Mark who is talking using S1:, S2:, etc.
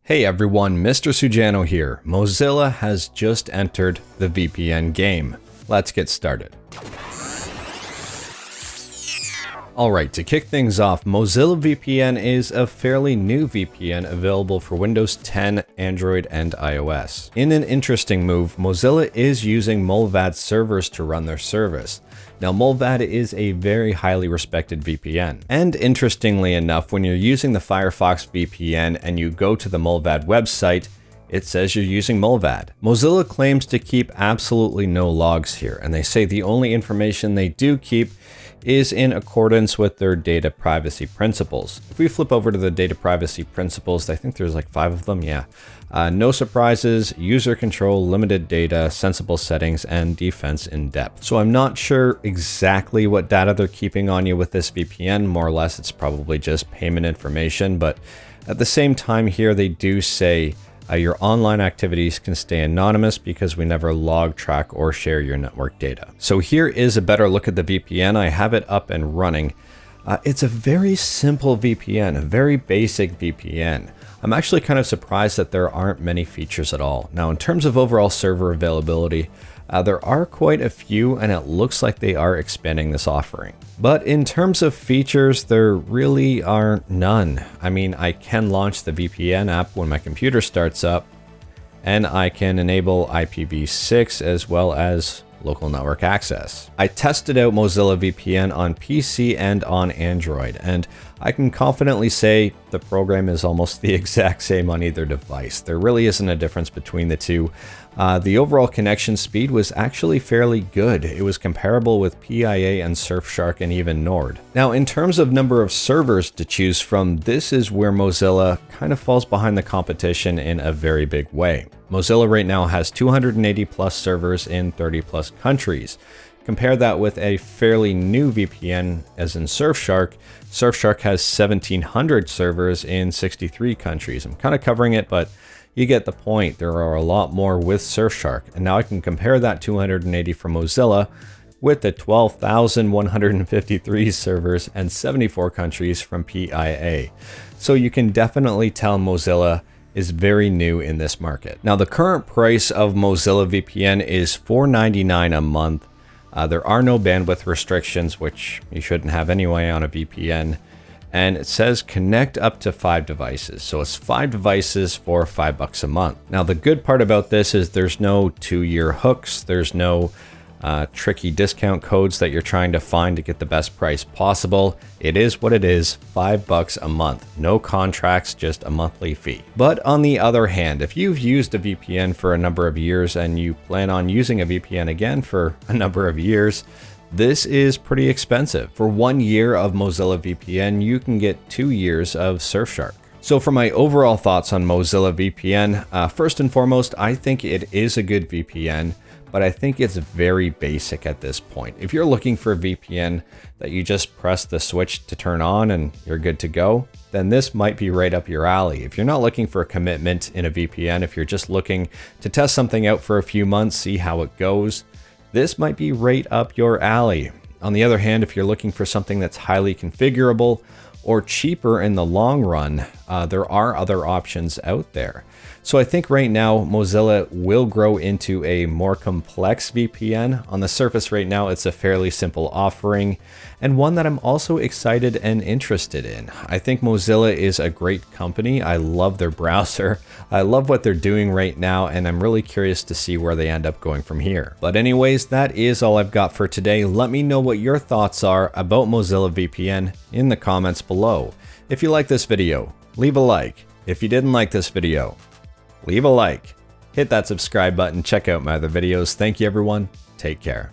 S1: Hey everyone, Mr. Sujano here. Mozilla has just entered the VPN game. Let's get started. Alright, to kick things off, Mozilla VPN is a fairly new VPN available for Windows 10, Android, and iOS. In an interesting move, Mozilla is using Mozilla servers to run their service. Now, Mozilla is a very highly respected VPN. And interestingly enough, when you're using the Firefox VPN and you go to the Mozilla website, it says you're using Mozilla. Mozilla claims to keep absolutely no logs here, and they say the only information they do keep is in accordance with their data privacy principles. If we flip over to the data privacy principles, I think there's like 5 of them, yeah. No surprises, user control, limited data, sensible settings, and defense in depth. So I'm not sure exactly what data they're keeping on you with this VPN. More or less, it's probably just payment information. But at the same time here, they do say your online activities can stay anonymous because we never log, track, or share your network data. So here is a better look at the VPN. I have it up and running. It's a very simple VPN, a very basic VPN. I'm actually kind of surprised that there aren't many features at all. Now, in terms of overall server availability, there are quite a few, and it looks like they are expanding this offering. But in terms of features, there really are none. I mean, I can launch the VPN app when my computer starts up, and I can enable IPv6 as well as local network access. I tested out Mozilla VPN on PC and on Android, and I can confidently say the program is almost the exact same on either device. There really isn't a difference between the two. The overall connection speed was actually fairly good. It was comparable with PIA and SurfShark and even Nord. Now, in terms of number of servers to choose from, this is where Mozilla kind of falls behind the competition in a very big way. Mozilla right now has 280 plus servers in 30 plus countries. Compare that with a fairly new VPN as in SurfShark. SurfShark has 1,700 servers in 63 countries. I'm kind of covering it, but you get the point. There are a lot more with SurfShark. And now I can compare that 280 from Mozilla with the 12,153 servers and 74 countries from PIA. So you can definitely tell Mozilla is very new in this market. Now, the current price of Mozilla VPN is $4.99 a month. There are no bandwidth restrictions, which you shouldn't have anyway on a VPN. And it says connect up to 5 devices. So it's 5 devices for $5 a month. Now, the good part about this is there's no 2-year hooks. There's no tricky discount codes that you're trying to find to get the best price possible. It is what it is, $5 a month. No contracts, just a monthly fee. But on the other hand, if you've used a VPN for a number of years and you plan on using a VPN again for a number of years, this is pretty expensive. For 1 year of Mozilla VPN, you can get 2 years of SurfShark. So for my overall thoughts on Mozilla VPN, first and foremost, I think it is a good VPN, but I think it's very basic at this point. If you're looking for a VPN that you just press the switch to turn on and you're good to go, then this might be right up your alley. If you're not looking for a commitment in a VPN, if you're just looking to test something out for a few months, see how it goes, this might be right up your alley. On the other hand, if you're looking for something that's highly configurable or cheaper in the long run, there are other options out there. So I think right now Mozilla will grow into a more complex VPN. On the surface right now, it's a fairly simple offering and one that I'm also excited and interested in. I think Mozilla is a great company. I love their browser. I love what they're doing right now, and I'm really curious to see where they end up going from here. But anyways, that is all I've got for today. Let me know what your thoughts are about Mozilla VPN in the comments below. If you like this video, leave a like. If you didn't like this video, leave a like. Hit that subscribe button. Check out my other videos. Thank you, everyone. Take care.